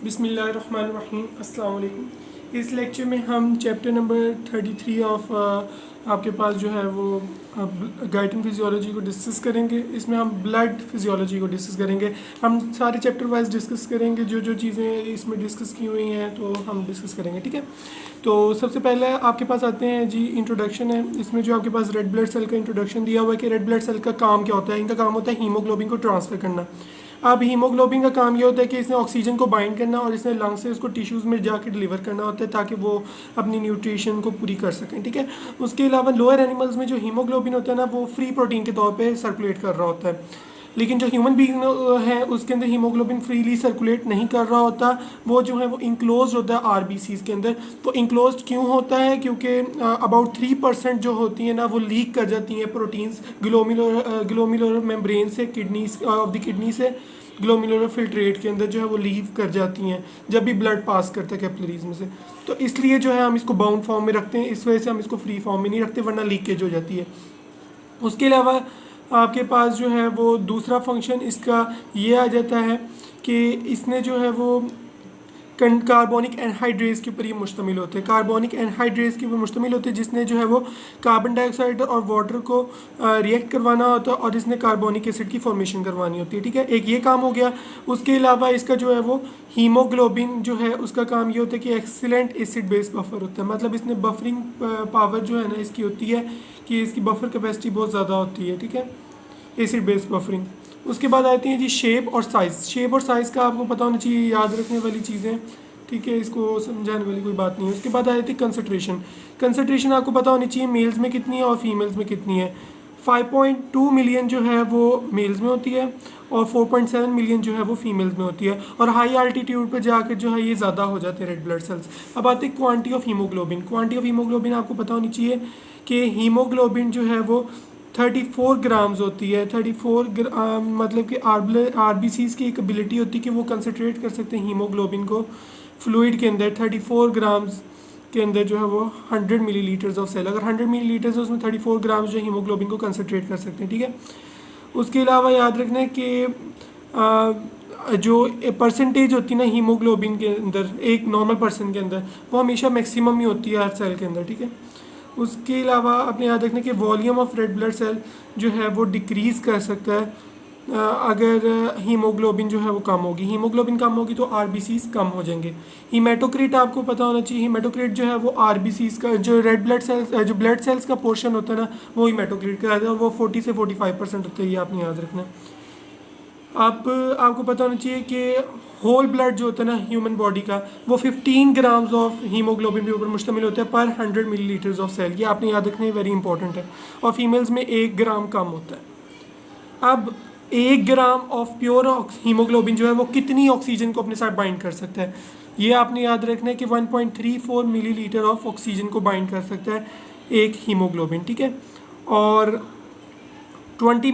बिस्मिल्लाहिर्रहमानिर्रहीम अस्सलाम वालेकुम। इस लेक्चर में हम चैप्टर नंबर 33 ऑफ आपके पास जो है वो गाइटिंग फिजियोलॉजी को डिस्कस करेंगे। इसमें हम ब्लड फिजियोलॉजी को डिस्कस करेंगे। हम सारे चैप्टर वाइज डिस्कस करेंगे, जो जो चीज़ें इसमें डिस्कस की हुई हैं तो हम डिस्कस करेंगे, ठीक है। तो सबसे पहले आपके पास आते हैं जी, इंट्रोडक्शन है। इसमें जो आपके पास रेड ब्लड सेल का इंट्रोडक्शन दिया हुआ है कि रेड ब्लड सेल का काम क्या होता है। इनका काम होता है हीमोग्लोबिन को ट्रांसफ़र करना। अब हीमोग्लोबिन का काम ये होता है कि इसने ऑक्सीजन को बाइंड करना और इसने लंग से उसको टिश्यूज़ में जाके डिलीवर करना होता है ताकि वो अपनी न्यूट्रिशन को पूरी कर सकें, ठीक है। उसके अलावा लोअर एनिमल्स में जो हीमोग्लोबिन होता है ना, वो फ्री प्रोटीन के तौर पे सर्कुलेट कर रहा होता है, लेकिन जो ह्यूमन बीइंग है उसके अंदर हीमोग्लोबिन फ्रीली सर्कुलेट नहीं कर रहा होता। वो जो है वो इंक्लोज होता है आरबीसीज के अंदर। तो इंक्लोज क्यों होता है? क्योंकि अबाउट 3% जो होती है ना वो लीक कर जाती हैं प्रोटीन्स ग्लोमेरुलर मेम्ब्रेन से, किडनी ऑफ द किडनी से ग्लोमेरुलर फिल्ट्रेट के अंदर जो है वो लीव कर जाती हैं जब भी ब्लड पास करता है कैपिलरीज में से। तो इसलिए जो है हम इसको बाउंड फॉर्म में रखते हैं, इस वजह से हम इसको फ्री फॉर्म में नहीं रखते, वरना लीकेज हो जाती है। उसके अलावा आपके पास जो है वो दूसरा फंक्शन इसका ये आ जाता है कि इसने जो है वो कार्बोनिक एनहाइड्रेट्स के ऊपर ये मुश्तमिल होते हैं। कार्बोनिक एनहाइड्रेट्स के ऊपर मुश्तमिल होते हैं जिसने जो है वो कार्बन डाइऑक्साइड और वाटर को रिएक्ट करवाना होता है और इसने कार्बोनिक एसिड की फॉर्मेशन करवानी होती है, ठीक है। एक ये काम हो गया। उसके अलावा इसका जो है वो हीमोग्लोबिन जो है उसका काम ये होता है कि एक्सीलेंट एसिड बेस बफर होता है। मतलब इसने बफरिंग पावर जो है ना इसकी होती है कि इसकी बफर कैपेसिटी बहुत ज़्यादा होती है, ठीक है, एसिड बेस बफरिंग। उसके बाद आती है जी शेप और साइज़। शेप और साइज़ का आपको पता होना चाहिए, याद रखने वाली चीज़ें, ठीक है, इसको समझाने वाली कोई बात नहीं है। उसके बाद आ जाती है कंसंट्रेशन। कंसंट्रेशन आपको पता होनी चाहिए मेल्स में कितनी है और फीमेल्स में कितनी है। 5.2 मिलियन जो है वो मेल्स में होती है और 4.7 मिलियन जो है वो फीमेल्स में होती है। और हाई अल्टीट्यूड पर जाकर जो है ये ज़्यादा हो जाते हैं रेड ब्लड सेल्स। अब आती है quantity of haemoglobin. Quantity of haemoglobin आपको पता होनी चाहिए कि हीमोग्लोबिन जो है वो 34 ग्राम्स होती है। 34 मतलब कि आरबीसीज की एक एबिलिटी होती है कि वो कंसनट्रेट कर सकते हैं हीमोग्लोबिन को फ्लूइड के अंदर। 34 ग्राम्स के अंदर जो है वो 100 मिलीलीटर्स ऑफ सेल, अगर 100 मिलीलीटर्स है उसमें 34 ग्राम्स जो हीमोग्लोबिन को कंसनट्रेट कर सकते हैं, ठीक है। उसके अलावा याद रखना है कि जो परसेंटेज होती है ना हीमोग्लोबिन के अंदर एक नॉर्मल पर्सन के अंदर, वो हमेशा मैक्सिमम ही होती है हर सेल के अंदर, ठीक है। उसके अलावा अपने याद रखना कि volume of red blood cell जो है वो डिक्रीज़ कर सकता है अगर हीमोग्लोबिन जो है वो कम होगी। हीमोग्लोबिन कम होगी तो आरबीसीज कम हो जाएंगे। हीमेटोक्रिट आपको पता होना चाहिए। हीमेटोक्रिट जो है वो आरबीसीज का जो रेड ब्लड सेल्स जो ब्लड सेल्स का पोर्शन होता है ना वो हीमेटोक्रिट का है और वो 40 से 45% होता है, ये आपने याद रखना है। आपको पता होना चाहिए कि होल ब्लड जो होता है ना ह्यूमन बॉडी का वो 15 ग्राम्स ऑफ हीमोग्लोबिन के ऊपर मुश्तमिल होता है पर 100 मिलीलीटर्स ऑफ सेल, ये आपने याद रखना है, वेरी इंपॉर्टेंट है। और फीमेल्स में 1 ग्राम कम होता है। अब 1 ग्राम ऑफ प्योर हीमोग्लोबिन जो है वो कितनी ऑक्सीजन को अपने साथ बाइंड कर सकता है, ये आपने याद रखना है कि 1.34 मिलीलीटर ऑफ ऑक्सीजन को बाइंड कर सकता है एक हीमोग्लोबिन, ठीक है। और 20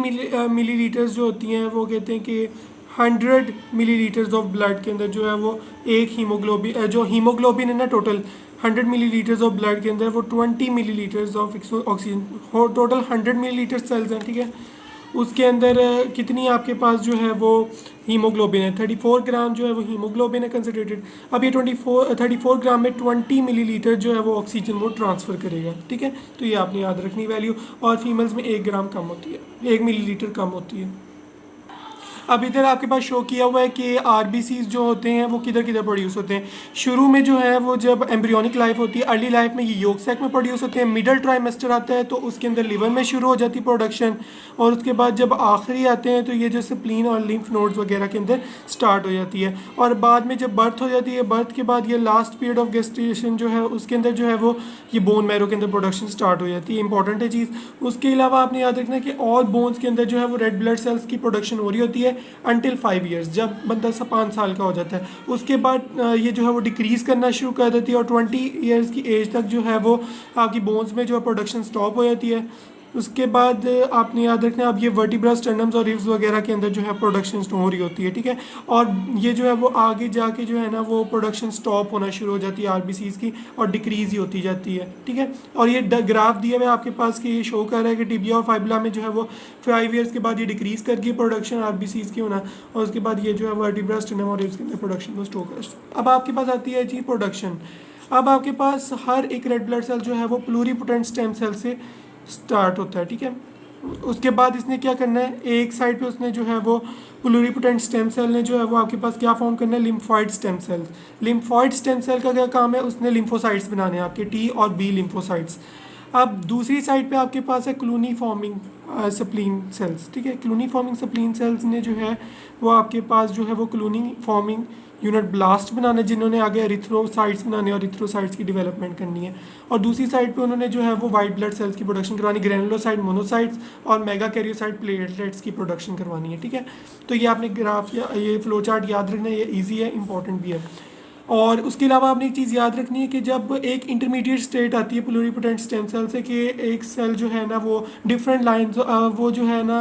मिलीलीटर्स जो होती हैं वो कहते हैं कि 100 मिलीलीटर्स ऑफ ब्लड के अंदर जो है वो एक हीमोग्लोबिन जो हीमोग्लोबिन है ना टोटल 100 मिलीलीटर्स ऑफ ब्लड के अंदर वो 20 millilitres of oxygen, total 100 millilitre cells हैं, ठीक है। उसके अंदर कितनी आपके पास जो है वो हीमोग्लोबिन है, 34 ग्राम जो है वो हीमोग्लोबिन है कंसनट्रेटेड। अब ये 34 ग्राम में 20 मिलीलीटर जो है वो ऑक्सीजन वो ट्रांसफ़र करेगा, ठीक है। तो ये आपने याद रखनी वैल्यू। और फीमेल्स में 1 ग्राम कम होती है, 1 मिलीलीटर कम होती है। अब इधर आपके पास शो किया हुआ है कि आरबीसीज जो होते हैं वो किधर किधर प्रोड्यूस होते हैं। शुरू में जो है वो जब एम्ब्रियोनिक लाइफ होती है, अर्ली लाइफ में ये योग सैक में प्रोड्यूस होते हैं। मिडल ट्राइमेस्टर आता है तो उसके अंदर लिवर में शुरू हो जाती है प्रोडक्शन। और उसके बाद जब आखिरी आते हैं तो ये जो स्प्लीन और लिम्फ नोड्स वगैरह के अंदर स्टार्ट हो जाती है। और बाद में जब बर्थ हो जाती है, बर्थ के बाद ये लास्ट पीरियड ऑफ गेस्टेशन जो है उसके अंदर जो है वो ये बोन मैरो के अंदर प्रोडक्शन स्टार्ट हो जाती है, इंपॉर्टेंट है चीज़। उसके अलावा आपने याद रखना है कि ऑल बोन्स के अंदर जो है वो रेड ब्लड सेल्स की प्रोडक्शन हो रही होती है अनटिल 5 ईयर्स, जब बंदा 5 साल का हो जाता है। उसके बाद ये जो है वो डिक्रीज़ करना शुरू कर देती है और 20 ईयर्स की एज तक जो है वो आपकी बोन्स में जो है प्रोडक्शन स्टॉप हो जाती है। उसके बाद आपने याद रखना है, अब ये वर्टिब्रा स्टर्नम्स और रिब्स वगैरह के अंदर जो है प्रोडक्शन हो रही होती है, ठीक है। और ये जो है वो आगे जाके जो है ना वो प्रोडक्शन स्टॉप होना शुरू हो जाती है आरबीसीज की, और डिक्रीज ही होती जाती है, ठीक है। और ये ग्राफ दिया हुआ है आपके पास कि ये शो कर रहा है कि टिबिया और फाइबुला में जो है वो 5 ईयर्स के बाद ये डिक्रीज कर गई प्रोडक्शन आरबीसीज की होना, और उसके बाद ये जो है वर्टिब्रा स्टर्नम और रिब्स के अंदर प्रोडक्शन को स्टॉप कर। अब आपके पास आती है जी प्रोडक्शन। अब आपके पास हर एक रेड ब्लड सेल जो है वो प्लूरीपोटेंट स्टेम सेल से स्टार्ट होता है, ठीक है। उसके बाद इसने क्या करना है, एक साइड पे उसने जो है वो प्लूरीपोटेंट स्टेम सेल ने जो है वो आपके पास क्या फॉर्म करना है, lymphoid stem cell. Lymphoid stem cell का क्या काम है, उसने लिम्फोसाइट्स बनाने हैं आपके टी और बी लिम्फोसाइट्स। अब दूसरी साइड पे आपके पास है क्लूनी फॉर्मिंग सप्लीन सेल्स, ठीक है। क्लूनी फॉर्मिंग सप्लीन सेल्स ने जो है वो आपके पास जो है वो क्लूनी फॉर्मिंग यूनिट ब्लास्ट बनाना, जिन्होंने आगे एरिथ्रोसाइट्स बनाने और एरिथ्रोसाइट्स की डेवलपमेंट करनी है। और दूसरी साइड पे उन्होंने जो है वो वाइट ब्लड सेल्स की प्रोडक्शन करवानी, ग्रेनुलोसाइट, मोनोसाइट्स और मेगा कैरियोसाइट प्लेटलेट्स की प्रोडक्शन करवानी है, ठीक है। तो ये आपने ग्राफ या ये फ्लो चार्ट याद रखना है, ये ईजी है, इंपॉर्टेंट भी है। और उसके अलावा आपने एक चीज़ याद रखनी है कि जब एक इंटरमीडिएट स्टेट आती है प्लूरीपोटेंट स्टेम सेल से, कि एक सेल जो है ना वो डिफरेंट लाइंस वो जो है ना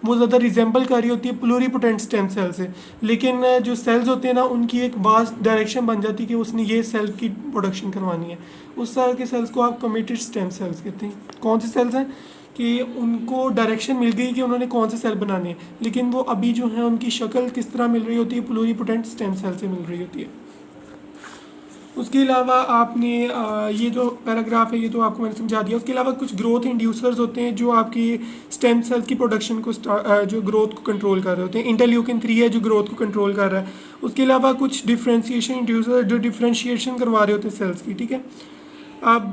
वो ज़्यादा रिजेंबल कर रही होती है प्लूरीपोटेंट स्टेम सेल से, लेकिन जो सेल्स होते हैं ना उनकी एक वास्ट डायरेक्शन बन जाती है कि उसने ये सेल की प्रोडक्शन करवानी है। उस तरह के सेल्स को आप कमिटेड स्टेम सेल्स कहते हैं। कौन से सेल्स हैं कि उनको डायरेक्शन मिल गई कि उन्होंने कौन से सेल बनाने हैं, लेकिन वो अभी जो है उनकी शक्ल किस तरह मिल रही होती है, प्लूरीपोटेंट स्टेम सेल से मिल रही होती है। उसके अलावा आपने ये जो पैराग्राफ है ये तो आपको मैंने समझा दिया। उसके अलावा कुछ ग्रोथ इंड्यूसर्स होते हैं जो आपकी स्टेम सेल्स की प्रोडक्शन को जो ग्रोथ को कंट्रोल कर रहे होते हैं। इंटरल्यूकिन 3 है जो ग्रोथ को कंट्रोल कर रहा है। उसके अलावा कुछ डिफ्रेंशिएशन इंड्यूसर जो डिफ्रेंशिएशन करवा रहे होते हैं सेल्स की, ठीक है। अब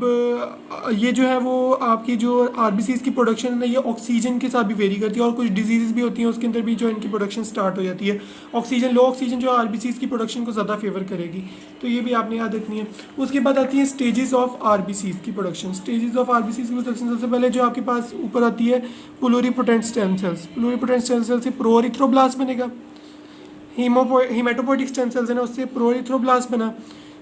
ये जो है वो आपकी जो आरबीसीज की प्रोडक्शन है ना, ये ऑक्सीजन के साथ भी वेरी करती है, और कुछ डिजीज़ भी होती हैं उसके अंदर भी जो इनकी प्रोडक्शन स्टार्ट हो जाती है। ऑक्सीजन, लो ऑक्सीजन जो आरबीसीज की प्रोडक्शन को ज़्यादा फेवर करेगी, तो ये भी आपने याद रखनी है। उसके बाद आती है स्टेजेस ऑफ आरबीसीज की प्रोडक्शन। स्टेजेस ऑफ आरबीसीज की प्रोडक्शन सबसे पहले जो आपके पास ऊपर आती है pluripotent stem cells. Pluripotent stem cell से प्रोएरिथ्रोब्लास्ट बनेगा। हीमेटोपोइटिक स्टेम सेल्स है ना, उससे प्रोएरिथ्रोब्लास्ट बना।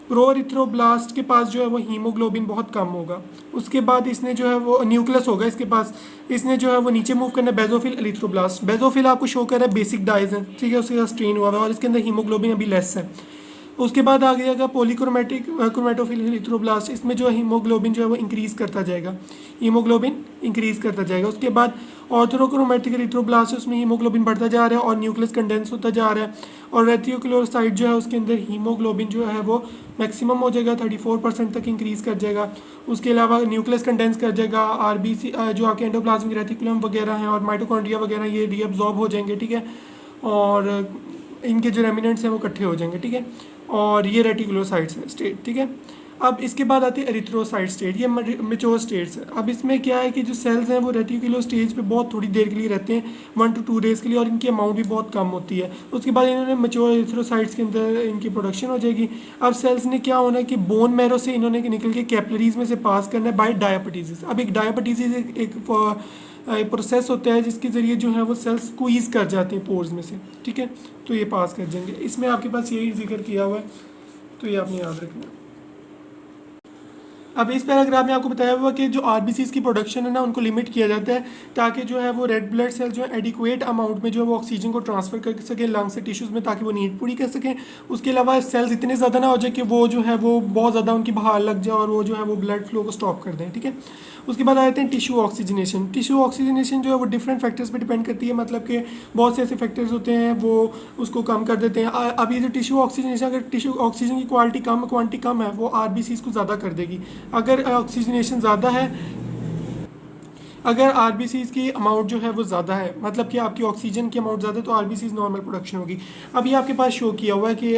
प्रोएरिथ्रोब्लास्ट के पास जो है वो हीमोग्लोबिन बहुत कम होगा। उसके बाद इसने जो है वो न्यूक्लियस होगा इसके पास, इसने जो है वो नीचे मूव करना है बेजोफिल एरिथ्रोब्लास्ट। बेजोफिल आपको शो कर रहा है बेसिक डाइज है, ठीक है, उसके साथ स्ट्रेन हुआ है और इसके अंदर हीमोग्लोबिन अभी लेस है। उसके बाद आ जाएगा पॉलीक्रोमेटिक क्रोमेटोफिल एरिथ्रोब्लास्ट। इसमें जो हीमोग्लोबिन जो है वो इंक्रीज़ करता जाएगा, हीमोग्लोबिन इंक्रीज़ करता जाएगा। उसके बाद ऑर्थोक्रोमेटिक एरिथ्रोब्लास्ट, उसमें हीमोग्लोबिन बढ़ता जा रहा है और न्यूक्लियस कंडेंस होता जा रहा है। और रेटिकुलोसाइट जो है उसके अंदर हीमोग्लोबिन जो है वो मैक्सिमम हो जाएगा, 34% तक इंक्रीज़ कर जाएगा। उसके अलावा न्यूक्लियस कंडेंस कर जाएगा। आरबीसी जो आपके एंडोप्लाज्मिक रेटिकुलम वगैरह हैं और माइटोकॉन्ड्रिया वगैरह ये रीअब्जॉर्ब हो जाएंगे, ठीक है, और इनके जो रेमिनेंट्स हैं वो इकट्ठे हो जाएंगे, ठीक है। और ये रेटिकुलोसाइट्स है स्टेट, ठीक है। अब इसके बाद आती है एरिथ्रोसाइट स्टेट, ये मेच्योर स्टेट्स है। अब इसमें क्या है कि जो सेल्स हैं वो रेटिकुलो स्टेज पे बहुत थोड़ी देर के लिए रहते हैं, 1 to 2 डेज़ के लिए, और इनकी अमाउंट भी बहुत कम होती है। उसके बाद इन्होंने मेच्योर एरिथ्रोसाइट्स के अंदर इनकी प्रोडक्शन हो जाएगी। अब सेल्स ने क्या होना है कि बोन मैरो से इन्होंने निकल के कैपिलरीज में से पास करना है बाय डायापटीसिस। अब एक डायापटीसिस एक प्रोसेस होता है जिसके ज़रिए जो है वो सेल्स स्क्वीज़ कर जाते हैं पोर्स में से, ठीक है, तो ये पास कर जाएंगे। इसमें आपके पास यही जिक्र किया हुआ है, तो ये आपने याद रखना है। अब इस पैराग्राफ में आपको बताया हुआ कि जो आरबीसीज की प्रोडक्शन है ना उनको लिमिट किया जाता है ताकि जो है वो रेड ब्लड सेल जो है एडिक्वेट अमाउंट में जो है वो ऑक्सीजन को ट्रांसफर कर सकें लंग से टिश्यूज़ में, ताकि वो नीड पूरी कर सकें। उसके अलावा सेल्स इतने ज़्यादा ना हो जाए कि वो जो है वो बहुत ज़्यादा उनकी बहार लग जाए और वो जो है वो ब्लड फ्लो को स्टॉप कर दें, ठीक है। उसके बाद आ जाते हैं टिश्यू ऑक्सीजनेशन। टिश्यू ऑक्सीजनेशन जो है वो डिफरेंट फैक्टर्स पे डिपेंड करती है, मतलब कि बहुत से ऐसे फैक्टर्स होते हैं वो उसको कम कर देते हैं। अब ये जो टिश्यू ऑक्सीजनेशन, अगर टिश्यू ऑक्सीजन की क्वालिटी कम क्वांटिटी कम है वो आरबीसीज को ज़्यादा कर देगी। अगर ऑक्सीजनेशन ज़्यादा है, अगर आरबीसीज की अमाउंट जो है वो ज़्यादा है, मतलब कि आपकी ऑक्सीजन की अमाउंट ज़्यादा है, तो आरबीसीज नॉर्मल प्रोडक्शन होगी। अब ये आपके पास शो किया हुआ है कि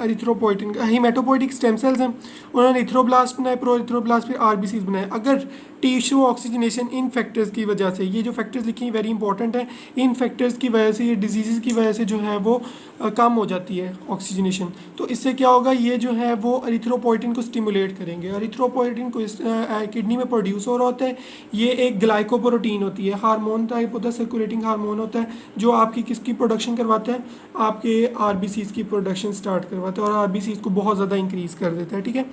एरिथ्रोपोइटिन हीमेटोपोइटिक स्टेम सेल्स हैं, उन्होंने एरिथ्रोब्लास्ट बनाए, प्रो एरिथ्रोब्लास्ट फिर आरबीसीज बनाए। अगर टिश्यू ऑक्सीजनेशन इन फैक्टर्स की वजह से, ये जो फैक्टर्स लिखे हैं वेरी इंपॉर्टेंट है, इन फैक्टर्स की वजह से, ये डिजीज़ की वजह से जो है वो कम हो जाती है ऑक्सीजनेशन, तो इससे क्या होगा, ये जो है वो एरिथ्रोपोइटिन को स्टिमुलेट करेंगे। एरिथ्रोपोइटिन को किडनी में प्रोड्यूस हो रहा होता है, ये एक ग्लाइकोप्रोटीन होती है, हार्मोन टाइप होता है, सर्कुलेटिंग हार्मोन होता है जो आपकी किसकी प्रोडक्शन करवाता है, आपके आरबीसीज की प्रोडक्शन स्टार्ट करवाता है और आरबीसीज को बहुत ज़्यादा इंक्रीज़ कर देता है, ठीक है।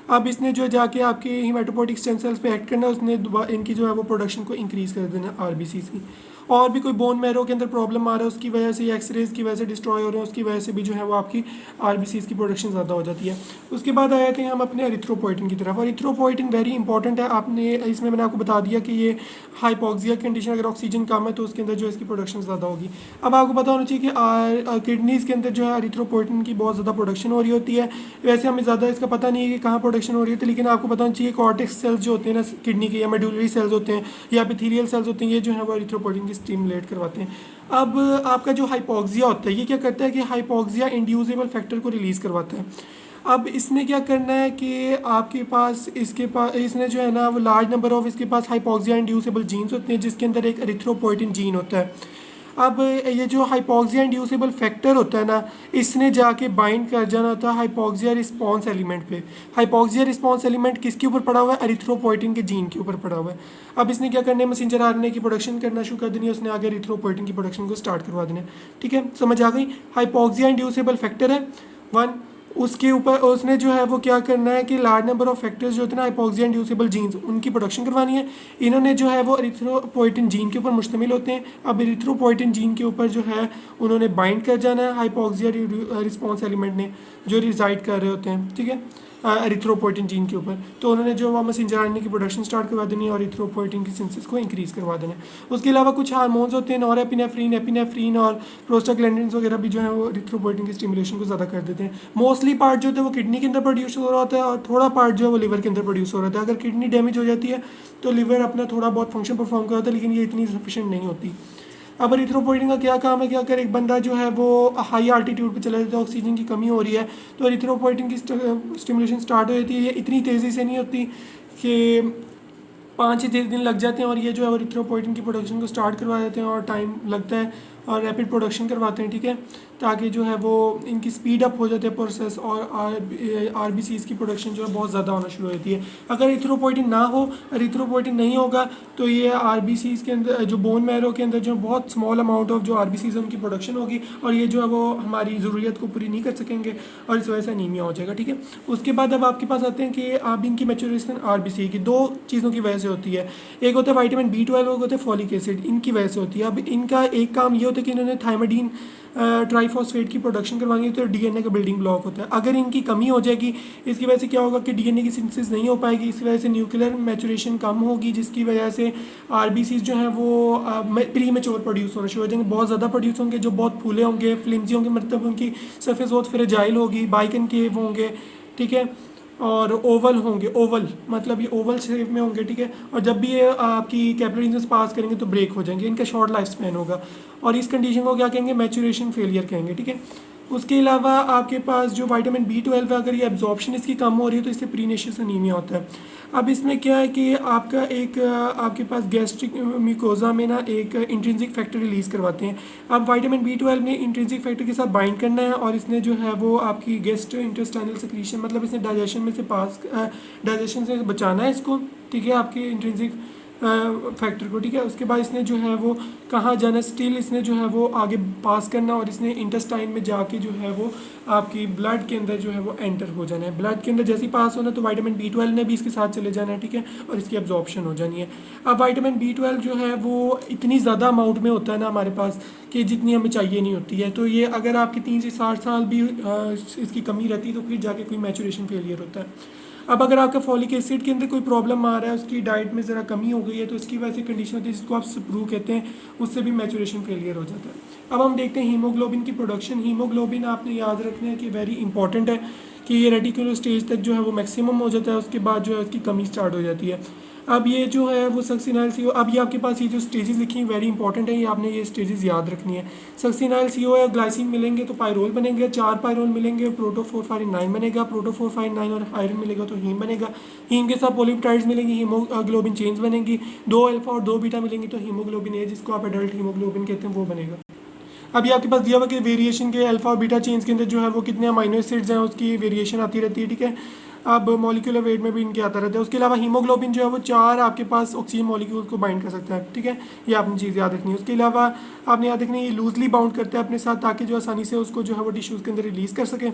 अब इसने जो है जाके आपके हीमाटोपोइटिक स्टेम सेल्स पे एक्ट करना है, उसने इनकी जो है वो प्रोडक्शन को इंक्रीज़ कर देना आरबीसीज की। और भी कोई बोन मैरो के अंदर प्रॉब्लम आ रहा है उसकी वजह से, एक्सरेज की वजह से डिस्ट्रॉय हो रहे हैं, उसकी वजह से भी जो है वो आपकी आरबीसीज की प्रोडक्शन ज़्यादा हो जाती है। उसके बाद आए थे हम अपने एरिथ्रोपोइटिन की तरफ, और एरिथ्रोपोइटिन वेरी इंपॉर्टेंट है। आपने इसमें मैंने आपको बता दिया कि ये हाइपोक्सिया कंडीशन, अगर ऑक्सीजन कम है तो उसके अंदर जो है इसकी प्रोडक्शन ज़्यादा होगी। अब आपको पता होना चाहिए कि किडनीज़ के अंदर जो है एरिथ्रोपोइटिन की बहुत ज़्यादा प्रोडक्शन हो रही होती है। वैसे हमें ज़्यादा इसका पता नहीं है कि कहाँ प्रोडक्शन हो रही है, लेकिन आपको पता होना चाहिए कॉर्टेक्स सेल्स जो होते हैं ना किडनी के, या मेडुलरी सेल्स होते हैं, या एपिथेलियल सेल्स होते हैं, ये जो है वो एरिथ्रोपोइटिन की स्टिमुलेट करवाते हैं। अब आपका जो हाइपोक्सिया होता है ये क्या करता है कि हाइपोक्सिया इंड्यूसेबल फैक्टर को रिलीज़ करवाता है। अब इसने क्या करना है कि आपके पास इसने जो है ना वो लार्ज नंबर ऑफ इसके पास हाइपोक्सिया इंड्यूसेबल जीन्स होते हैं, जिसके अंदर एक एरिथ्रोपोइटिन जीन होता है। अब ये जो हाइपोक्सिया इंड्यूसेबल फैक्टर होता है ना, इसने जाके बाइंड कर जाना होता है हाइपोक्सिया रिस्पॉन्स एलिमेंट पे। हाइपोक्सिया रिस्पॉन्स एलिमेंट किसके ऊपर पड़ा हुआ है? एरिथ्रोपोइटिन के जीन के ऊपर पड़ा हुआ है। अब इसने क्या करना है? मैसेंजर आरएनए की प्रोडक्शन करना शुरू कर देनी है, उसने आगे एरिथ्रोपोइटिन की प्रोडक्शन को स्टार्ट करवा देना है। ठीक है, समझ आ गई? हाइपोक्सिया इंड्यूसेबल फैक्टर है वन, उसके ऊपर उसने जो है वो क्या करना है कि लार्ज नंबर ऑफ फैक्टर्स जो होते हैं ना हाइपोक्सिया इंड्यूसेबल जीन्स, उनकी प्रोडक्शन करवानी है। इन्होंने जो है वो एरिथ्रोपोइटिन जीन के ऊपर मुश्तमिल होते हैं। अब एरिथ्रोपोइटिन जीन के ऊपर जो है उन्होंने बाइंड कर जाना है हाइपोक्सिया रिस्पॉन्स एलिमेंट ने, जो रिजाइड कर रहे होते हैं, ठीक है, एरिथ्रोपोइटिन जीन के ऊपर। तो उन्होंने जो वो मैसेंजर आरएनए की प्रोडक्शन स्टार्ट करवा देनी है और एरिथ्रोपोइटिन की सिंथेसिस को इंक्रीज़ करवा देना है। उसके अलावा कुछ हार्मोन्स होते हैं, नॉरएपिनेफ्रिन, एपिनेफ्रिन और प्रोस्टाग्लैंडिन्स वगैरह भी जो है वो एरिथ्रोपोइटिन की स्टिमुलेशन को ज़्यादा कर देते हैं। मोस्टली पार्ट जो होता है वो किडनी के अंदर प्रोड्यूस हो रहा होता है, और थोड़ा पार्ट जो है वो लिवर के अंदर प्रोड्यूस हो रहा होता है। अगर किडनी डैमेज हो जाती है तो लिवर अपना थोड़ा बहुत फंक्शन परफॉर्म करता है, लेकिन ये इतनी सफिशिएंट नहीं होती। अब एरिथ्रोपोइटिन का क्या काम है कि अगर एक बंदा जो है वो हाई आल्टीट्यूड पे चला जाता है, ऑक्सीजन की कमी हो रही है, तो एरिथ्रोपोइटिन की स्टिमुलेशन स्टार्ट हो जाती है। ये इतनी तेज़ी से नहीं होती कि 5 से 10 दिन लग जाते हैं, और ये जो है एरिथ्रोपोइटिन की प्रोडक्शन को स्टार्ट करवा देते हैं और टाइम लगता है और रैपिड प्रोडक्शन करवाते हैं, ठीक है, ताकि जो है वो इनकी स्पीड अप हो जाते हैं प्रोसेस, और आरबीसीज की प्रोडक्शन जो है बहुत ज़्यादा होना शुरू हो जाती है। अगर एरिथ्रोपोइटिन ना हो, एरिथ्रोपोइटिन नहीं होगा, तो ये आरबीसीज के अंदर जो बोन मैरो के अंदर जो बहुत स्मॉल अमाउंट ऑफ जो आरबीसीज उनकी प्रोडक्शन होगी, और ये जो है वो हमारी ज़रूरियत को पूरी नहीं कर सकेंगे, और इस वजह से अनीमिया हो जाएगा, ठीक है। उसके बाद अब आपके पास आते हैं कि आप इनकी मैच्योरेशन आरबीसी की दो चीज़ों की वजह से होती है। एक होता है विटामिन B12, एक होता है फॉलिक एसिड, इनकी वजह से होती है। अब इनका एक काम ये होता है कि इन्होंने थायमाइडिन ट्राइफॉस्फेट की प्रोडक्शन करवानी है, तो डीएनए का बिल्डिंग ब्लॉक होता है। अगर इनकी कमी हो जाएगी, इसकी वजह से क्या होगा कि डीएनए की सिंथेसिस नहीं हो पाएगी, इस वजह से न्यूक्लियर मैचुरेशन कम होगी, जिसकी वजह से आरबीसीज जो हैं वो प्री मेच्योर प्रोड्यूस होना शुरू हो जाएंगे, बहुत ज़्यादा प्रोड्यूस होंगे, जो बहुत फूले होंगे, फ्लिमजी होंगे, मतलब उनकी सरफेस बहुत फ्रेजाइल होगी, बाइकनकेव होंगे, ठीक है, और ओवल होंगे। ओवल मतलब ये ओवल शेप में होंगे, ठीक है, और जब भी ये आपकी कैपिलरीज में पास करेंगे तो ब्रेक हो जाएंगे, इनका शॉर्ट लाइफ स्पैन होगा, और इस कंडीशन को क्या कहेंगे? मैच्योरेशन फेलियर कहेंगे, ठीक है। उसके अलावा आपके पास जो विटामिन B12 है, अगर ये एब्जॉर्प्शन इसकी कम हो रही है तो इससे प्रीनेशियस अनीमिया होता है। अब इसमें क्या है कि आपका एक आपके पास गैस्ट्रिक म्यूकोजा में ना एक इंट्रिंसिक फैक्टर रिलीज़ करवाते हैं। अब विटामिन B12 ने इंट्रिंसिक फैक्टर के साथ बाइंड करना है, और इसने जो है वो आपकी गैस्ट्रो इंटेस्टाइनल सेक्रीशन, मतलब इसने डाइजेशन से बचाना है इसको, ठीक है, आपके इंट्रिंसिक फैक्टर को, ठीक है। उसके बाद इसने जो है वो कहाँ जाना है? स्टिल इसने जो है वो आगे पास करना, और इसने इंटेस्टाइन में जाके जो है वो आपकी ब्लड के अंदर जो है वो एंटर हो जाना है। ब्लड के अंदर जैसे ही पास होना तो विटामिन B12 ने भी इसके साथ चले जाना है, ठीक है, और इसकी एब्जॉर्प्शन हो जानी है। अब विटामिन B12 जो है वो इतनी ज़्यादा अमाउंट में होता है ना हमारे पास कि जितनी हमें चाहिए नहीं होती है, तो ये अगर आपके 3 से 7 साल भी इसकी कमी रहती है तो फिर जाके कोई मैचुरेशन फेलियर होता है। अब अगर आपका फॉलिक एसिड के अंदर कोई प्रॉब्लम आ रहा है, उसकी डाइट में ज़रा कमी हो गई है, तो इसकी वजह से कंडीशन होती है जिसको आप स्प्रू कहते हैं, उससे भी मैचुरेशन फेलियर हो जाता है। अब हम देखते हैं हीमोग्लोबिन की प्रोडक्शन। हीमोग्लोबिन आपने याद रखना है कि वेरी इंपॉर्टेंट है कि ये रेटिकुलर स्टेज तक जो है वो मैक्सिमम हो जाता है, उसके बाद जो है उसकी कमी स्टार्ट हो जाती है। अब ये जो है वो सक्सिनाइल CO, अब ये आपके पास ये जो स्टेजेस लिखी हैं वेरी इंपॉर्टेंट है, ये आपने ये स्टेजेस याद रखनी है। सक्सिनाइल CO या ग्लाइसिन मिलेंगे तो पायरोल बनेंगे, 4 पायरोल मिलेंगे प्रोटो-4,5,9 बनेगा, प्रोटो-4,5,9 और आयरन मिलेगा तो हीम बनेगा। हीम के साथ पॉलीपेप्टाइड्स मिलेंगे, हीमोग्लोबिन चेन्स बनेंगी, 2 अल्फा और 2 बीटा मिलेंगी तो हीमोग्लोबिन A, जिसको आप एडल्ट हीमोग्लोबिन कहते हैं, वो बनेगा। अभी आपके पास दिया हुआ कि वेरिएशन के अल्फा और बीटा चेन्स के अंदर जो है वो कितने अमाइनो एसिड्स हैं, उसकी वेरिएशन आती रहती है, ठीक है। अब मॉलिक्यूलर वेट में भी इनके आता रहता है। उसके अलावा हीमोग्लोबिन जो है वो 4 आपके पास ऑक्सीजन मॉलिक्यूल को बाइंड कर सकता है, ठीक है, ये आपने चीज़ याद रखनी है। उसके अलावा आपने याद रखनी है ये लूजली बाउंड करता है अपने साथ, ताकि जो आसानी से उसको जो है वो टिश्यूज़ के अंदर रिलीज़ कर सके।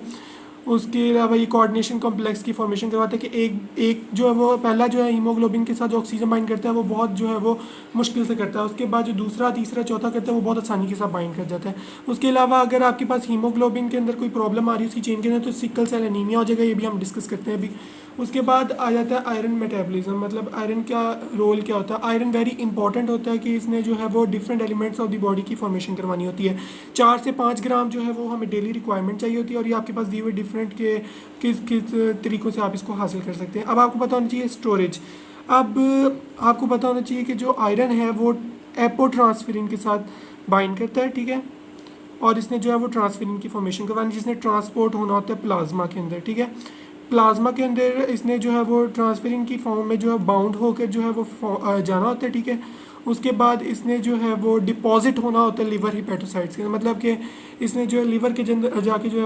उसके अलावा ये कोऑर्डिनेशन कॉम्प्लेक्स की फॉर्मेशन करवाता है कि एक एक जो है वो पहला जो है हीमोग्लोबिन के साथ जो ऑक्सीजन बाइंड करता है वो बहुत जो है वो मुश्किल से करता है, उसके बाद जो दूसरा तीसरा चौथा करता है वो बहुत आसानी के साथ बाइंड कर जाता है। उसके अलावा अगर आपके पास हीमोग्लोबिन के अंदर कोई प्रॉब्लम आ रही है उसकी चेन के अंदर तो सिकल सेल एनीमिया हो जाएगा, ये भी हम डिस्कस करते हैं अभी। उसके बाद आ जाता है आयरन मेटाबॉलिज्म, मतलब आयरन का रोल क्या होता है। आयरन वेरी इंपॉर्टेंट होता है कि इसने जो है वो different elements of the body की फॉर्मेशन करवानी होती है। 4 से 5 ग्राम जो है वो हमें डेली रिक्वायरमेंट चाहिए होती है और ये आपके पास दिए हुए डिफरेंट के किस किस तरीक़ों से आप इसको हासिल कर सकते हैं। अब आपको पता होना चाहिए स्टोरेज। अब आपको पता होना चाहिए कि जो आयरन है वो एपोट्रांसफेरिन के साथ बाइंड करता है, ठीक है, और इसने जो है वो ट्रांसफेरिन की फॉर्मेशन करवानी जिसने ट्रांसपोर्ट होना होता है प्लाज्मा के अंदर, ठीक है। प्लाज्मा के अंदर इसने जो है वो ट्रांसफेरिन की फॉर्म में जो है बाउंड होकर जो है वो जाना होता है, ठीक है। उसके बाद इसने जो है वो डिपॉजिट होना होता है लिवर हिपेटोसाइट्स के, मतलब कि इसने जो है लिवर के अंदर जाके जो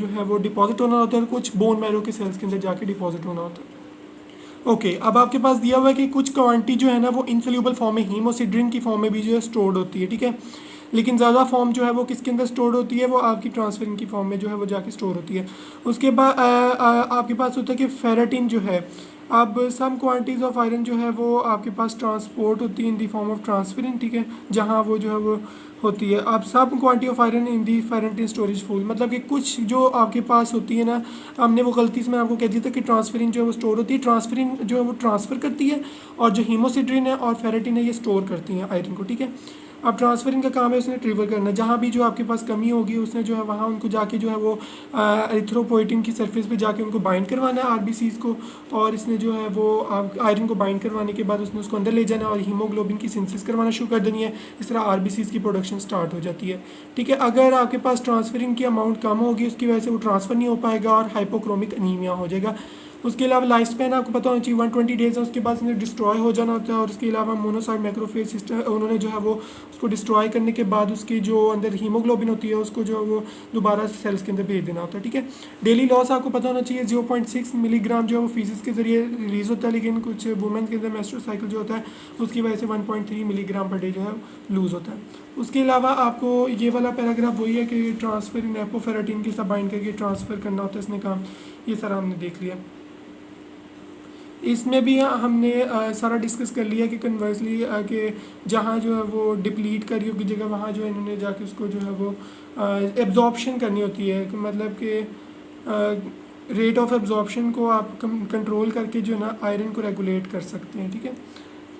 है वो डिपॉजिट होना होता है, कुछ बोन मैरो के सेल्स के अंदर जाके डिपॉजिट होना होता है। ओके अब आपके पास दिया हुआ है कि कुछ क्वांटिटी जो है ना वो इनसोल्यूबल फॉर्म में हीमोसिड्रिन की फॉर्म में भी जो है स्टोर्ड होती है, ठीक है। लेकिन ज़्यादा फॉर्म जो है वो किसके अंदर स्टोर होती है, वो आपकी ट्रांसफेरिन की फॉर्म में जो है वो जाके स्टोर होती है। उसके बाद आपके पास होता है कि फेरेटिन जो है, अब सम क्वांटिटीज़ ऑफ आयरन जो है वो आपके पास ट्रांसपोर्ट होती है इन दी फॉर्म ऑफ ट्रांसफेरिन, ठीक है, जहाँ वो जो है वो होती है। अब सब quantity of iron in the ferritin storage full, मतलब कि कुछ जो आपके पास होती है ना, हमने वो गलती से मैं आपको कह दिया था कि ट्रांसफेरिन जो है वो स्टोर होती है, ट्रांसफेरिन जो है वो ट्रांसफ़र करती है और जो हीमोसिड्रिन है और फेरेटिन है ये स्टोर करती हैं आयरन को, ठीक है। अब ट्रांसफेरिन का काम है उसने ट्रिवर करना, जहाँ भी जो आपके पास कमी होगी उसने जो है वहाँ उनको जाके जो है वो एरिथ्रोपोइटिन की सरफेस पे जाके उनको बाइंड करवाना है आरबीसीज को, और इसने जो है वो आयरन को बाइंड करवाने के बाद उसने उसको अंदर ले जाना और हीमोग्लोबिन की सिंथेसिस करवाना शुरू कर देनी है। इस तरह आरबीसीज की प्रोडक्शन स्टार्ट हो जाती है, ठीक है। अगर आपके पास ट्रांसफेरिन की अमाउंट कम होगी उसकी वजह से वो ट्रांसफ़र नहीं हो पाएगा और हाइपोक्रोमिक अनीमिया हो जाएगा। उसके अलावा लाइफ स्पैन आपको पता होना चाहिए 120 डेज है, उसके बाद इसने डिस्ट्रॉय हो जाना होता है। और उसके अलावा मोनोसाइट मैक्रोफेज सिस्टम उन्होंने जो है वो उसको डिस्ट्रॉय करने के बाद उसकी जो अंदर हीमोग्लोबिन होती है उसको जो है वो दोबारा सेल्स के अंदर भेज देना होता है, ठीक है। डेली लॉस आपको पता होना चाहिए 0.6 मिलीग्राम जो है वो फीसिस के जरिए रिलीज होता है, लेकिन कुछ वुमेन के अंदर मेंस्ट्रुअल साइकिल जो होता है उसकी वजह से 1.3 मिलीग्राम पर डे जो है लूज़ होता है। उसके अलावा आपको ये वाला पैराग्राफ वही है कि ट्रांसफर इन एपोफेरेटिन के साथ बाइंड करके ट्रांसफ़र करना होता है इसने काम, ये सारा हमने देख लिया। इसमें भी हमने सारा डिस्कस कर लिया कि कन्वर्सली कि जहाँ जो है वो डिप्लीट करी होगी जगह वहाँ जो है इन्होंने जाके उसको जो है वो एब्जॉर्प्शन करनी होती है, कि मतलब कि रेट ऑफ एब्जॉर्प्शन को आप कंट्रोल करके जो है ना आयरन को रेगुलेट कर सकते हैं, ठीक है।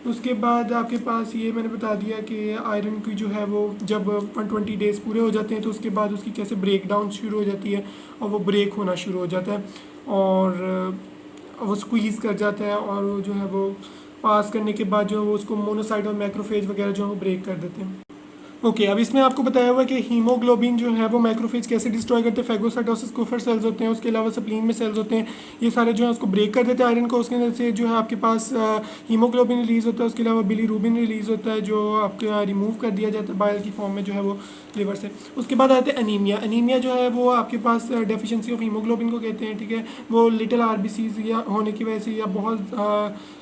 उसके बाद आपके पास ये मैंने बता दिया कि आयरन की जो है वो जब 120 डेज़ पूरे हो जाते हैं तो उसके बाद उसकी कैसे ब्रेक डाउन शुरू हो जाती है और वो ब्रेक होना शुरू हो जाता है और वो स्क्वीज़ कर जाता है और वो जो है वो पास करने के बाद जो है वो उसको मोनोसाइट और मैक्रोफेज वगैरह जो है वो ब्रेक कर देते हैं। ओके अब इसमें आपको बताया हुआ है कि हीमोग्लोबिन जो है वो मैक्रोफेज कैसे डिस्ट्रॉय करते हैं। फैगोसाइटोसिस कुफर सेल्स होते हैं, उसके अलावा स्प्लीन में सेल्स होते हैं, ये सारे जो है उसको ब्रेक कर देते हैं आयरन को। उसके अंदर से जो है आपके पास हीमोग्लोबिन रिलीज़ होता है, उसके अलावा बिलीरूबिन रिलीज़ होता है जो आपके रिमूव कर दिया जाता है बाइल की फॉर्म में जो है वो लिवर से। उसके बाद आते हैं अनीमिया। अनीमिया जो है वो आपके पास डेफिशिएंसी ऑफ हीमोग्लोबिन को कहते हैं, ठीक है। वो लिटिल आरबीसीज या होने की वजह से या बहुत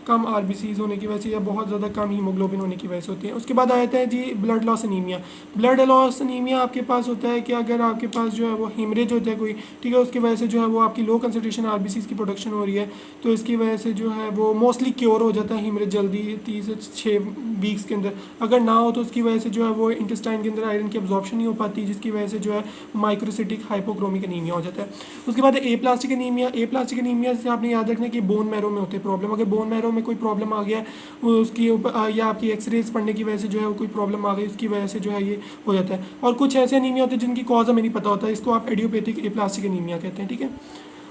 कम आरबीसीज होने की वजह से या बहुत ज़्यादा कम हीमोग्लोबिन होने की वजह से होती है। उसके बाद आता है G blood loss anaemia. Blood loss anaemia आपके पास होता है कि अगर आपके पास जो है वो हीमरेज होता है कोई, ठीक है, उसकी वजह से जो है वो आपकी लो कंसनट्रेशन आरबीसीज की प्रोडक्शन हो रही है तो इसकी वजह से जो है वो मोस्टली क्योर हो जाता है हीमरेज जल्दी 3 से 6 वीक्स के अंदर। अगर ना हो तो उसकी वजह से जो है वो इंटेस्टाइन के अंदर आयरन की एब्जॉर्प्शन नहीं हो पाती जिसकी वजह से जो है माइक्रोसिटिक हाइपोक्रोमिक अनीमिया हो जाता है। उसके बाद ए प्लास्टिक अनीमिया। ए प्लास्टिक अनीमिया से आपने याद रखना कि बोन मैरो में होते हैं प्रॉब्लम। अगर बोन मैरो में कोई प्रॉब्लम आ गया उसकी या आपकी एक्सरेज पढ़ने की वजह से जो है कोई प्रॉब्लम आ गई उसकी वजह से जो है ये हो जाता है। और कुछ ऐसे अनीमिया होते हैं जिनकी कॉज हमें नहीं पता होता है, इसको आप एडियोपैथिक ए प्लास्टिक अनीमिया कहते हैं, ठीक है।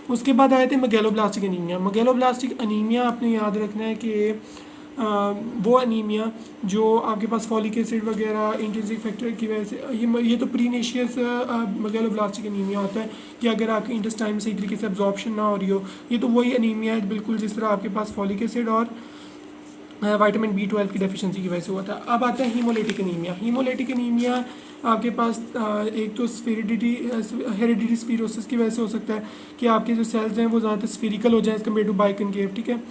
उसके बाद आए थे मेगैलोब्लास्टिक अनीमिया। मेगैलोब्लास्टिक अनीमिया आपने याद रखना है कि वो अनीमिया जो आपके पास फॉलिक एसिड वगैरह इंट्रिंसिक फैक्टर की वजह से ये तो प्रीनेशियस मेगैलोब्लास्टिक अनीमिया होता है कि अगर आपके इंटेस्टाइन में सही तरीके से एब्जॉर्प्शन ना हो रही हो। ये तो वही अनीमिया है बिल्कुल जिस तरह आपके पास फॉलिक एसिड और विटामिन B12 की डेफिशिएंसी की वजह से हुआ था। अब आता है हीमोलिटिक अनीमिया। हीमोलिटिक अनीमिया आपके पास एक तो हेरिडिटी स्फीरोसिस की वजह से हो सकता है कि आपके जो सेल्स हैं वो ज़्यादातर स्फीरिकल हो जाए एज कम्पेयर टू बाइकनकेव, ठीक है।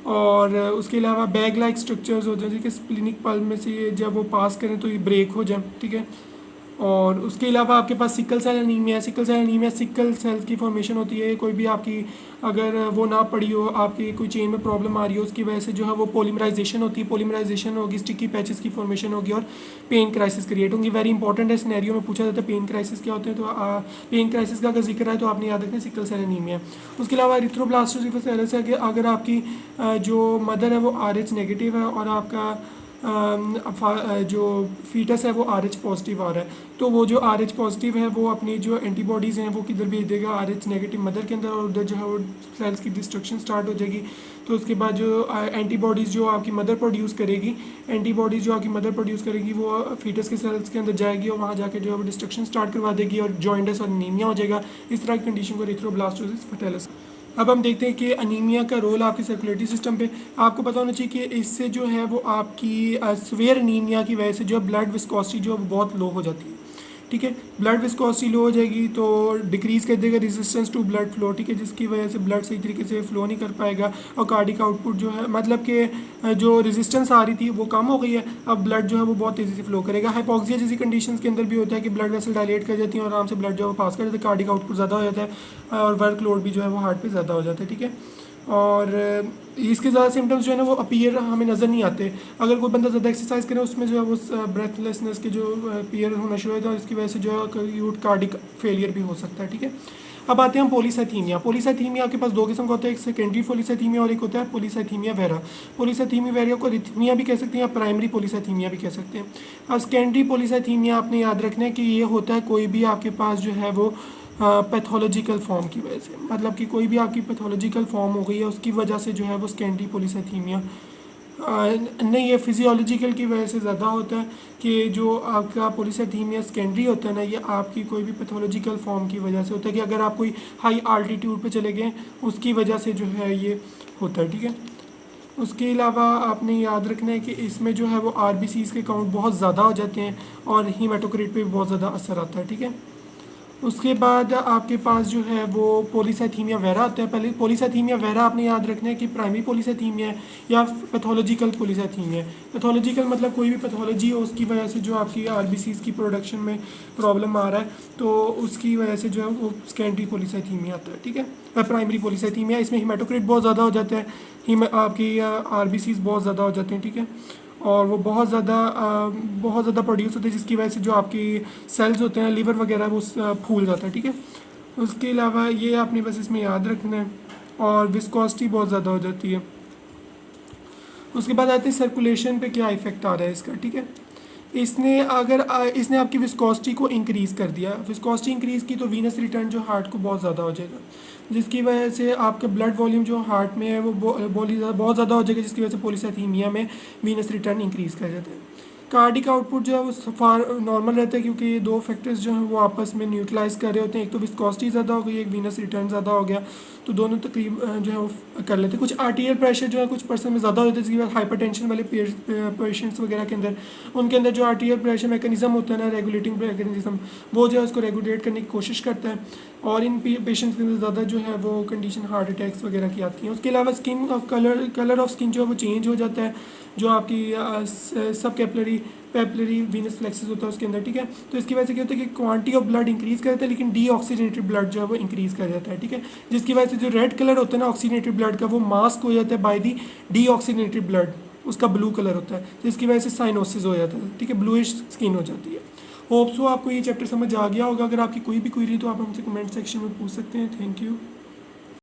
और उसके अलावा बैग लाइक स्ट्रक्चर्स हो जाए कि स्प्लिनिक पल्ब में से ये जब वो पास करें तो ये ब्रेक हो जाए, ठीक है। और उसके अलावा आपके पास सिकल सेल एनीमिया है। Sickle cell anaemia sickle cells की फॉर्मेशन होती है। कोई भी आपकी अगर वो ना पड़ी हो, आपकी कोई चेन में प्रॉब्लम आ रही हो, उसकी वजह से जो है वो पोलीमराइजेशन होती है। पोलीमराइजेशन होगी, स्टिकी पैचेस की फॉर्मेशन होगी और पेन क्राइसिस क्रिएट होंगी। वेरी इंपॉर्टेंट है, सिनेरियो में पूछा जाता है पेन क्राइसिस क्या होते हैं। तो पेन क्राइसिस का अगर जिक्र है तो आपने याद रखना सिकल सेल एनीमिया। उसके अलावा एरिथ्रोब्लास्टोसिस है कि अगर आपकी जो मदर है वो RH नेगेटिव है और आपका जो फीटस है वो RH पॉजिटिव आ रहा है, तो वो जो RH पॉजिटिव है वो अपनी जो एंटीबॉडीज़ हैं वो किधर भेज देगा, RH नेगेटिव मदर के अंदर, और उधर जो है वो सेल्स की डिस्ट्रक्शन स्टार्ट हो जाएगी। तो उसके बाद जो एंटीबॉडीज़ जो आपकी मदर प्रोड्यूस करेगी, एंटीबॉडीज़ जो आपकी मदर प्रोड्यूस करेगी वो फीटस के सेल्स के अंदर जाएगी और वहाँ जाके जो है वो डिस्ट्रक्शन स्टार्ट करवा देगी और जॉइंटस और अनीमिया हो जाएगा। इस तरह की कंडीशन को एरिथ्रोब्लास्टोसिस फर्टिलिस। अब हम देखते हैं कि अनीमिया का रोल आपके सर्कुलेटरी सिस्टम पे। आपको पता होना चाहिए कि इससे जो है वो आपकी सीवियर अनीमिया की वजह से जो है ब्लड विस्कोसिटी जो है वो बहुत लो हो जाती है। ठीक है, ब्लड विस्कोसिटी लो हो जाएगी तो डिक्रीज़ कर देगा रेजिस्टेंस टू ब्लड फ्लो। ठीक है, जिसकी वजह से ब्लड सही तरीके से फ्लो नहीं कर पाएगा और कार्डिक आउटपुट जो है, मतलब कि जो रेजिस्टेंस आ रही थी वो कम हो गई है, अब ब्लड जो है वो बहुत तेज़ी से फ्लो करेगा। हाइपोक्सिया जैसी कंडीशंस के अंदर भी होता है कि ब्लड वेसल डायलेट कर जाती है और आराम से ब्लड जो है वो पास कर जाता है, कार्डिक आउटपुट ज़्यादा हो जाता है और वर्क लोड भी जो है वो हार्ट पर ज़्यादा हो जाता है। ठीक है, और इसके ज़्यादा सिम्टम्स जो है ना वो अपीयर हमें नज़र नहीं आते। अगर कोई बंदा ज़्यादा एक्सरसाइज करे उसमें जो है वो ब्रेथलेसनेस के जो अपीयर होना शुरू होता है, इसकी वजह से जो है यूट कार्डिक फेलियर भी हो सकता है। ठीक है, अब आते हैं हम पोलीसाइथीमिया। पोलीसाइथीमिया आपके पास दो किस्म का होता है, एक सेकेंडरी पोलीसाइथीमिया और एक होता है पोलीसाइथीमिया वेरा। पोलीसाइथीमिया वेरा को रिथमिया भी कह सकते हैं या प्राइमरी पोलीसाइथीमिया भी कह सकते हैं। अब सेकेंडरी पोलीसाइथीमिया आपने याद रखना है कि ये होता है कोई भी आपके पास जो है वो पैथोलॉजिकल फॉर्म की वजह से, मतलब कि कोई भी आपकी पैथोलॉजिकल फॉर्म हो गई है उसकी वजह से जो है वो सेकेंडरी पोलीसाइथीमिया नहीं, ये फिजियोलॉजिकल की वजह से ज़्यादा होता है कि जो आपका पोलीसाइथीमिया सेकेंडरी होता है ना, ये आपकी कोई भी पैथोलॉजिकल फॉर्म की वजह से होता है कि अगर आप कोई हाई आल्टीट्यूड पे चले गए उसकी वजह से जो है ये होता है। ठीक है, उसके अलावा आपने याद रखना है कि इसमें जो है वो RBCs के काउंट बहुत ज़्यादा हो जाते हैं और हीमाटोक्रिट पे भी बहुत ज़्यादा असर आता है। ठीक है, उसके बाद आपके पास जो है वो पोलीसाइथीमिया वेरा आता है। पहले पोलीसाइथीमिया वेरा आपने याद रखना है कि प्राइमरी पोलीसाइथीमिया है या पैथोलॉजिकल पोलीसाइथीमिया है। पैथोलॉजिकल मतलब कोई भी पैथोलॉजी हो उसकी वजह से जो आपकी RBCs की प्रोडक्शन में प्रॉब्लम आ रहा है तो उसकी वजह से जो है वो सेकेंडरी पोलीसाइथीमिया आता है। ठीक है, प्राइमरी पोलीसाइथीमिया इसमें हीमाटोक्रिट बहुत ज़्यादा हो जाता है, आपकी RBCs बहुत ज़्यादा हो जाते हैं। ठीक है, और वो बहुत ज़्यादा प्रोड्यूस होते हैं जिसकी वजह से जो आपकी सेल्स होते हैं लीवर वगैरह वो फूल जाता है। ठीक है, उसके अलावा ये आपने बस इसमें याद रखना है और विस्कोसिटी बहुत ज़्यादा हो जाती है। उसके बाद आते हैं सर्कुलेशन पे क्या इफेक्ट आ रहा है इसका। ठीक है, इसने आपकी विस्कोसिटी को इंक्रीज़ कर दिया, विस्कोसिटी इंक्रीज़ की तो वीनस रिटर्न जो हार्ट को बहुत ज़्यादा हो जाएगा, जिसकी वजह से आपका ब्लड वॉल्यूम जो हार्ट में है वो बहुत ज़्यादा हो जाएगा, जिसकी वजह से पोलीसाइथीमिया में वीनस रिटर्न इंक्रीज़ कर जाता है। कार्डिक आउटपुट जो है वो फार नॉर्मल रहता है क्योंकि ये दो फैक्टर्स जो हैं वो आपस में न्यूट्रलाइज कर रहे होते हैं, एक तो विस्कोसिटी ज़्यादा हो गई, एक वीनस रिटर्न ज़्यादा हो गया, तो दोनों तकरीब जो है वो कर लेते हैं। कुछ आर्टीरियल प्रेशर जो है कुछ पर्सन में ज़्यादा होता है, जिसकी वजह हाइपरटेंशन वाले पेशेंट्स वगैरह के अंदर उनके अंदर जो आर्टीरियल प्रेशर मैकेनिज्म होता है ना, रेगुलेटिंग मैकेनिज्म, वो जो है उसको रेगुलेट करने की कोशिश करता है और इन पेशेंट्स के अंदर ज़्यादा जो है वो कंडीशन हार्ट अटैक्स वगैरह की आती हैं। उसके अलावा skin of colour of skin जो है वो चेंज हो जाता है, जो आपकी सब पेपलरी वीनस फ्लेक्सिस होता है उसके अंदर। ठीक है, तो इसकी वजह से क्या होता है कि क्वांटिटी ऑफ ब्लड इंक्रीज़ करता है लेकिन डीऑक्सीजनेटेड ब्लड जो है वो इंक्रीज़ कर जाता है। ठीक है, जिसकी वजह से जो रेड कलर होता है ना ऑक्सीजनेटेड ब्लड का, वो मास्क हो जाता है बाय दी डीऑक्सीजनेटेड ब्लड, उसका ब्लू कलर होता है, जिसकी वजह से साइनोसिस हो जाता है। ठीक है, ब्लूइश स्किन हो जाती है। होप सो आपको ये चैप्टर समझ आ गया होगा। अगर आपकी कोई भी क्वेरी तो आप हमसे कमेंट सेक्शन में पूछ सकते हैं। Thank you.